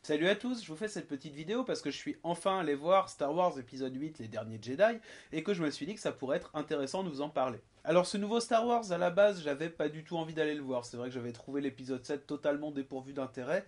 Salut à tous, je vous fais cette petite vidéo parce que je suis enfin allé voir Star Wars épisode 8, Les Derniers Jedi, et que je me suis dit que ça pourrait être intéressant de vous en parler. Alors ce nouveau Star Wars, à la base, j'avais pas du tout envie d'aller le voir. C'est vrai que j'avais trouvé l'épisode 7 totalement dépourvu d'intérêt,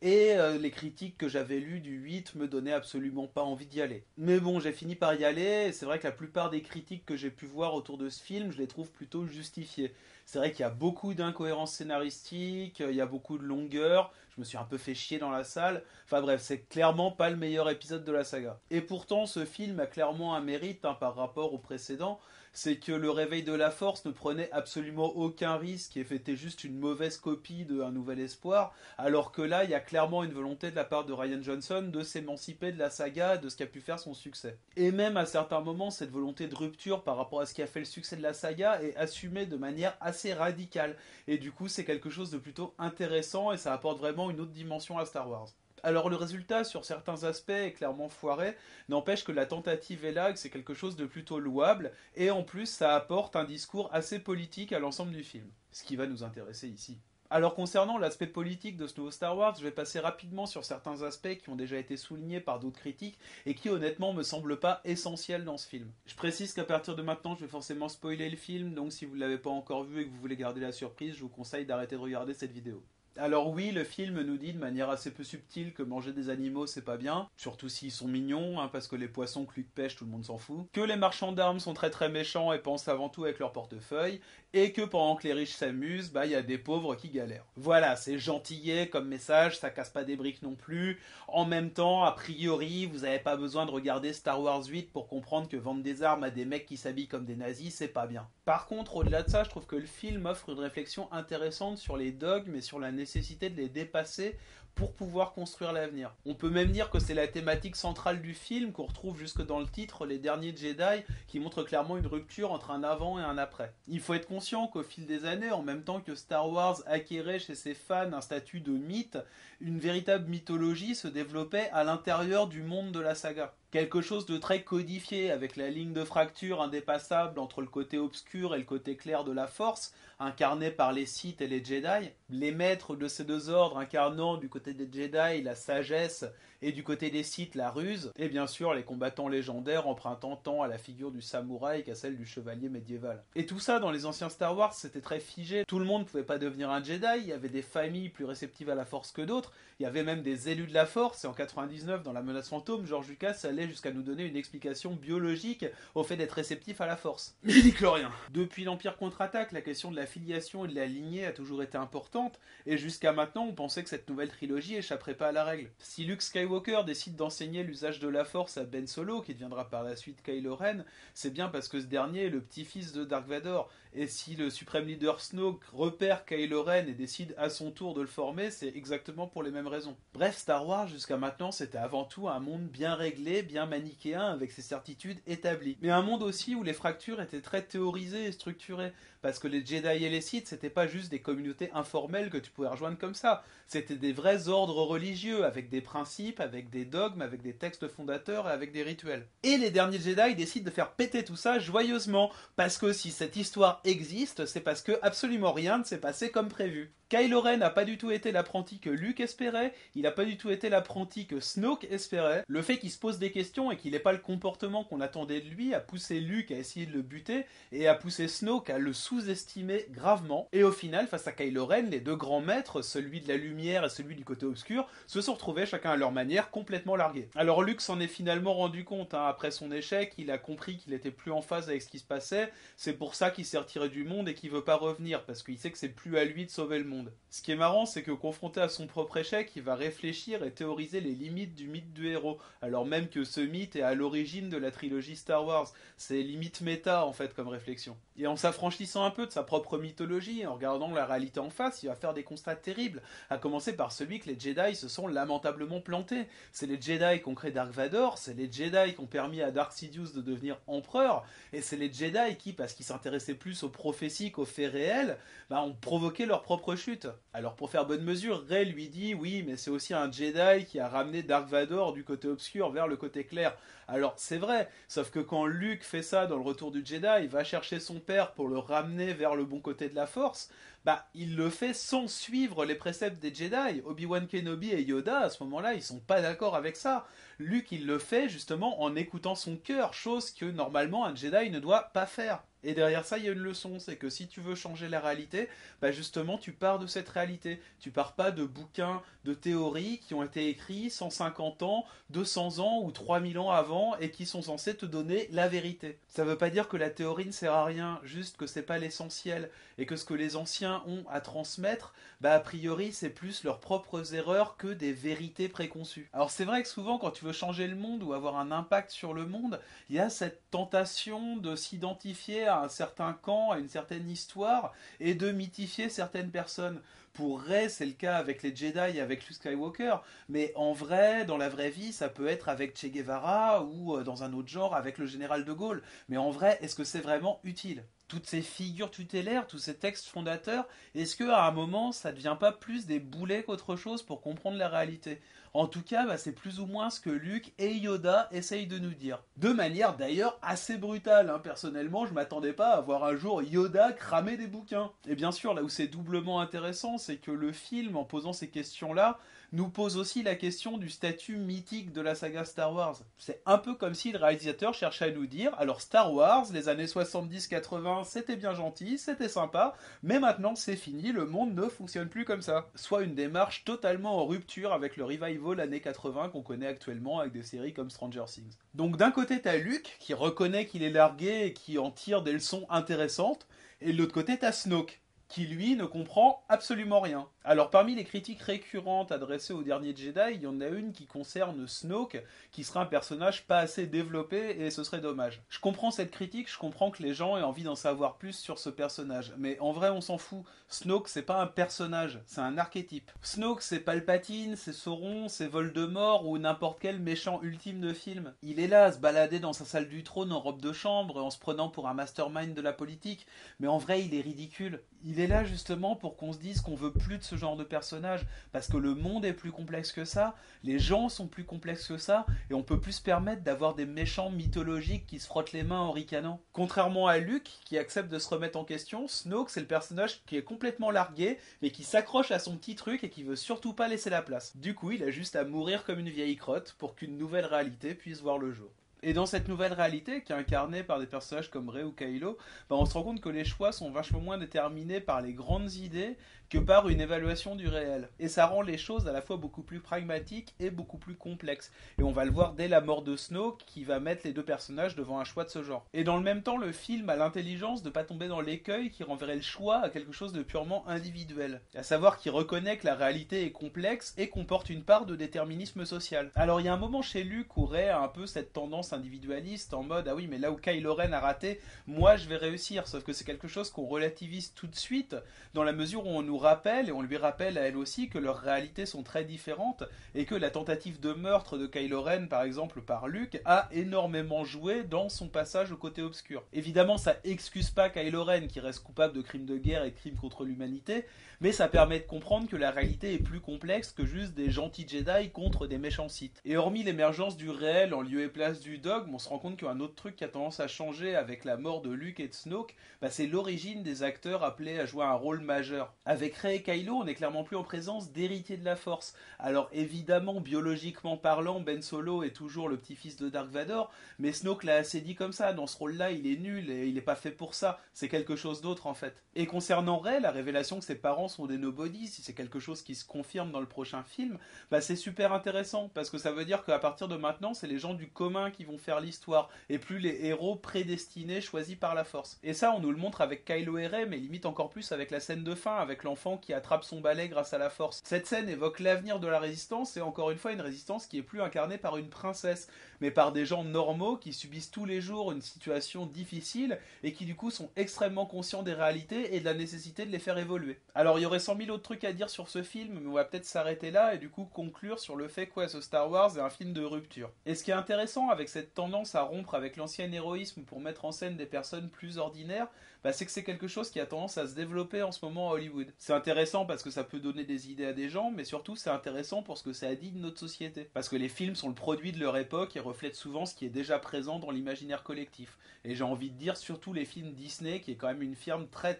et les critiques que j'avais lues du 8 me donnaient absolument pas envie d'y aller. Mais bon, j'ai fini par y aller, et c'est vrai que la plupart des critiques que j'ai pu voir autour de ce film, je les trouve plutôt justifiées. C'est vrai qu'il y a beaucoup d'incohérences scénaristiques, il y a beaucoup de longueur, je me suis un peu fait chier dans la salle. Enfin bref, c'est clairement pas le meilleur épisode de la saga. Et pourtant, ce film a clairement un mérite par rapport au précédent, c'est que le réveil de la Force ne prenait absolument aucun risque et fêtait juste une mauvaise copie de Un Nouvel Espoir, alors que là, il y a clairement une volonté de la part de Rian Johnson de s'émanciper de la saga, de ce qui a pu faire son succès. Et même à certains moments, cette volonté de rupture par rapport à ce qui a fait le succès de la saga est assumée de manière assez radicale. Et du coup, c'est quelque chose de plutôt intéressant et ça apporte vraiment une autre dimension à Star Wars. Alors le résultat sur certains aspects est clairement foiré, n'empêche que la tentative est là, et que c'est quelque chose de plutôt louable, et en plus ça apporte un discours assez politique à l'ensemble du film, ce qui va nous intéresser ici. Alors concernant l'aspect politique de ce nouveau Star Wars, je vais passer rapidement sur certains aspects qui ont déjà été soulignés par d'autres critiques et qui honnêtement me semblent pas essentiels dans ce film. Je précise qu'à partir de maintenant je vais forcément spoiler le film, donc si vous ne l'avez pas encore vu et que vous voulez garder la surprise, je vous conseille d'arrêter de regarder cette vidéo. Alors oui, le film nous dit de manière assez peu subtile que manger des animaux c'est pas bien, surtout s'ils sont mignons, parce que les poissons que Luke pêche tout le monde s'en fout, que les marchands d'armes sont très très méchants et pensent avant tout avec leur portefeuille, et que pendant que les riches s'amusent, il y a des pauvres qui galèrent. Voilà, c'est gentillet comme message, ça casse pas des briques non plus. En même temps, a priori, vous avez pas besoin de regarder Star Wars 8 pour comprendre que vendre des armes à des mecs qui s'habillent comme des nazis, c'est pas bien. Par contre, au-delà de ça, je trouve que le film offre une réflexion intéressante sur les dogmes et sur la nécessité de les dépasser pour pouvoir construire l'avenir. On peut même dire que c'est la thématique centrale du film qu'on retrouve jusque dans le titre Les Derniers Jedi, qui montre clairement une rupture entre un avant et un après. Il faut être conscient qu'au fil des années, en même temps que Star Wars acquérait chez ses fans un statut de mythe, une véritable mythologie se développait à l'intérieur du monde de la saga. Quelque chose de très codifié, avec la ligne de fracture indépassable entre le côté obscur et le côté clair de la Force, incarné par les Sith et les Jedi, les maîtres de ces deux ordres incarnant du côté des Jedi la sagesse et du côté des Sith la ruse, et bien sûr les combattants légendaires empruntant tant à la figure du samouraï qu'à celle du chevalier médiéval. Et tout ça dans les anciens Star Wars c'était très figé, tout le monde ne pouvait pas devenir un Jedi, il y avait des familles plus réceptives à la Force que d'autres, il y avait même des élus de la Force, et en 99 dans La Menace Fantôme, George Lucas allait jusqu'à nous donner une explication biologique au fait d'être réceptif à la Force. Midi-chlorien. Depuis l'Empire contre-attaque, la question de la filiation et de la lignée a toujours été importante, et jusqu'à maintenant on pensait que cette nouvelle trilogie échapperait pas à la règle. Si Luke Skywalker décide d'enseigner l'usage de la Force à Ben Solo, qui deviendra par la suite Kylo Ren, c'est bien parce que ce dernier est le petit-fils de Dark Vador, et si le suprême leader Snoke repère Kylo Ren et décide à son tour de le former, c'est exactement pour les mêmes raisons. Bref, Star Wars jusqu'à maintenant c'était avant tout un monde bien réglé, bien manichéen, avec ses certitudes établies. Mais un monde aussi où les fractures étaient très théorisées et structurées, parce que les Jedi et les Sith c'était pas juste des communautés informelles que tu pouvais rejoindre comme ça, c'était des vrais ordres religieux, avec des principes, avec des dogmes, avec des textes fondateurs et avec des rituels. Et les derniers Jedi décident de faire péter tout ça joyeusement, parce que si cette histoire existe, c'est parce que absolument rien ne s'est passé comme prévu. Kylo Ren n'a pas du tout été l'apprenti que Luke espérait, il n'a pas du tout été l'apprenti que Snoke espérait. Le fait qu'il se pose des questions et qu'il n'ait pas le comportement qu'on attendait de lui a poussé Luke à essayer de le buter et a poussé Snoke à le sous-estimer gravement. Et au final, face à Kylo Ren, les deux grands maîtres, celui de la lumière et celui du côté obscur, se sont retrouvés chacun à leur manière complètement largués. Alors Luke s'en est finalement rendu compte, après son échec, il a compris qu'il était plus en phase avec ce qui se passait, c'est pour ça qu'il s'est retiré du monde et qu'il veut pas revenir, parce qu'il sait que c'est plus à lui de sauver le monde. Ce qui est marrant, c'est que confronté à son propre échec, il va réfléchir et théoriser les limites du mythe du héros, alors même que ce mythe est à l'origine de la trilogie Star Wars. C'est limite méta en fait comme réflexion. Et en s'affranchissant un peu de sa propre mythologie, en regardant la réalité en face, il va faire des constats terribles, à commencer par celui que les Jedi se sont lamentablement plantés. C'est les Jedi qui ont créé Dark Vador, c'est les Jedi qui ont permis à Dark Sidious de devenir empereur, et c'est les Jedi qui, parce qu'ils s'intéressaient plus aux prophéties qu'aux faits réels, ont provoqué leur propre chute. Alors pour faire bonne mesure, Rey lui dit oui, mais c'est aussi un Jedi qui a ramené Dark Vador du côté obscur vers le côté clair. Alors c'est vrai, sauf que quand Luke fait ça dans le Retour du Jedi, il va chercher son père pour le ramener vers le bon côté de la Force, bah il le fait sans suivre les préceptes des Jedi. Obi-Wan Kenobi et Yoda, à ce moment-là, ils sont pas d'accord avec ça. Luke, il le fait justement en écoutant son cœur, chose que normalement un Jedi ne doit pas faire. Et derrière ça, il y a une leçon, c'est que si tu veux changer la réalité, bah justement, tu pars de cette réalité. Tu pars pas de bouquins, de théories qui ont été écrits 150 ans, 200 ans ou 3000 ans avant et qui sont censés te donner la vérité. Ça veut pas dire que la théorie ne sert à rien, juste que c'est pas l'essentiel et que ce que les anciens ont à transmettre, bah a priori, c'est plus leurs propres erreurs que des vérités préconçues. Alors c'est vrai que souvent, quand tu veux changer le monde ou avoir un impact sur le monde, il y a cette tentation de s'identifier à un certain camp, à une certaine histoire, et de mythifier certaines personnes. Pour Rey, c'est le cas avec les Jedi et avec Luke Skywalker, mais en vrai, dans la vraie vie, ça peut être avec Che Guevara ou dans un autre genre avec le général de Gaulle. Mais en vrai, est-ce que c'est vraiment utile? Toutes ces figures tutélaires, tous ces textes fondateurs, est-ce que à un moment, ça ne devient pas plus des boulets qu'autre chose pour comprendre la réalité? En tout cas, bah, c'est plus ou moins ce que Luke et Yoda essayent de nous dire. De manière d'ailleurs assez brutale. Hein. Personnellement, je m'attendais pas à voir un jour Yoda cramer des bouquins. Et bien sûr, là où c'est doublement intéressant, c'est que le film, en posant ces questions-là, nous pose aussi la question du statut mythique de la saga Star Wars. C'est un peu comme si le réalisateur cherchait à nous dire, alors Star Wars, les années 70-80, c'était bien gentil, c'était sympa, mais maintenant c'est fini, le monde ne fonctionne plus comme ça. Soit une démarche totalement en rupture avec le revival années 80 qu'on connaît actuellement avec des séries comme Stranger Things. Donc d'un côté t'as Luke, qui reconnaît qu'il est largué et qui en tire des leçons intéressantes, et de l'autre côté t'as Snoke, qui lui ne comprend absolument rien. Alors parmi les critiques récurrentes adressées au dernier Jedi, il y en a une qui concerne Snoke, qui serait un personnage pas assez développé et ce serait dommage. Je comprends cette critique, je comprends que les gens aient envie d'en savoir plus sur ce personnage, mais en vrai on s'en fout. Snoke c'est pas un personnage, c'est un archétype. Snoke c'est Palpatine, c'est Sauron, c'est Voldemort ou n'importe quel méchant ultime de film. Il est là à se balader dans sa salle du trône en robe de chambre en se prenant pour un mastermind de la politique, mais en vrai il est ridicule. Il est là justement pour qu'on se dise qu'on veut plus de ce genre de personnage, parce que le monde est plus complexe que ça, les gens sont plus complexes que ça, et on peut plus se permettre d'avoir des méchants mythologiques qui se frottent les mains en ricanant. Contrairement à Luke, qui accepte de se remettre en question, Snoke c'est le personnage qui est complètement largué, mais qui s'accroche à son petit truc et qui veut surtout pas laisser la place. Du coup, il a juste à mourir comme une vieille crotte pour qu'une nouvelle réalité puisse voir le jour. Et dans cette nouvelle réalité, qui est incarnée par des personnages comme Rey ou Kylo, bah on se rend compte que les choix sont vachement moins déterminés par les grandes idées que par une évaluation du réel. Et ça rend les choses à la fois beaucoup plus pragmatiques et beaucoup plus complexes. Et on va le voir dès la mort de Snoke, qui va mettre les deux personnages devant un choix de ce genre. Et dans le même temps, le film a l'intelligence de ne pas tomber dans l'écueil qui renverrait le choix à quelque chose de purement individuel. À savoir qu'il reconnaît que la réalité est complexe et comporte une part de déterminisme social. Alors il y a un moment chez Luke où Rey a un peu cette tendance individualiste en mode ah oui mais là où Kylo Ren a raté, moi je vais réussir. Sauf que c'est quelque chose qu'on relativise tout de suite dans la mesure où on nous rappelle et on lui rappelle à elle aussi que leurs réalités sont très différentes et que la tentative de meurtre de Kylo Ren par exemple par Luke a énormément joué dans son passage au côté obscur. Évidemment ça excuse pas Kylo Ren qui reste coupable de crimes de guerre et de crimes contre l'humanité, mais ça permet de comprendre que la réalité est plus complexe que juste des gentils Jedi contre des méchants Sith. Et hormis l'émergence du réel en lieu et place du dogme, on se rend compte qu'il y a un autre truc qui a tendance à changer avec la mort de Luke et de Snoke, bah c'est l'origine des acteurs appelés à jouer un rôle majeur. Avec Rey et Kylo, on n'est clairement plus en présence d'héritiers de la Force. Alors évidemment, biologiquement parlant, Ben Solo est toujours le petit-fils de Dark Vador, mais Snoke l'a assez dit comme ça, dans ce rôle-là il est nul et il n'est pas fait pour ça, c'est quelque chose d'autre en fait. Et concernant Rey, la révélation que ses parents sont des nobodies, si c'est quelque chose qui se confirme dans le prochain film, bah c'est super intéressant, parce que ça veut dire qu'à partir de maintenant, c'est les gens du commun qui vont faire l'histoire, et plus les héros prédestinés choisis par la Force. Et ça, on nous le montre avec Kylo et Rey, mais limite encore plus avec la scène de fin, avec l'enfant qui attrape son balai grâce à la Force. Cette scène évoque l'avenir de la Résistance, et encore une fois une Résistance qui est plus incarnée par une princesse, mais par des gens normaux qui subissent tous les jours une situation difficile, et qui du coup sont extrêmement conscients des réalités et de la nécessité de les faire évoluer. Alors il y aurait 100 000 autres trucs à dire sur ce film, mais on va peut-être s'arrêter là et du coup conclure sur le fait que ce Star Wars est un film de rupture. Et ce qui est intéressant avec cette tendance à rompre avec l'ancien héroïsme pour mettre en scène des personnes plus ordinaires, bah, c'est que c'est quelque chose qui a tendance à se développer en ce moment à Hollywood. C'est intéressant parce que ça peut donner des idées à des gens, mais surtout c'est intéressant pour ce que ça a dit de notre société. Parce que les films sont le produit de leur époque et reflètent souvent ce qui est déjà présent dans l'imaginaire collectif. Et j'ai envie de dire surtout les films Disney, qui est quand même une firme très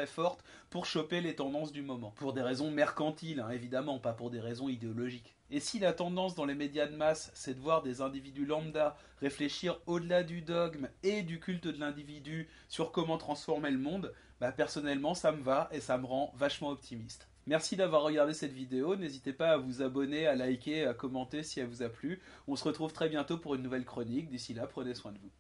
forte pour choper les tendances du moment. Pour des raisons mercantiles, hein, évidemment, pas pour des raisons idéologiques. Et si la tendance dans les médias de masse, c'est de voir des individus lambda réfléchir au-delà du dogme et du culte de l'individu sur comment transformer le monde, bah personnellement ça me va et ça me rend vachement optimiste. Merci d'avoir regardé cette vidéo, n'hésitez pas à vous abonner, à liker, à commenter si elle vous a plu. On se retrouve très bientôt pour une nouvelle chronique, d'ici là prenez soin de vous.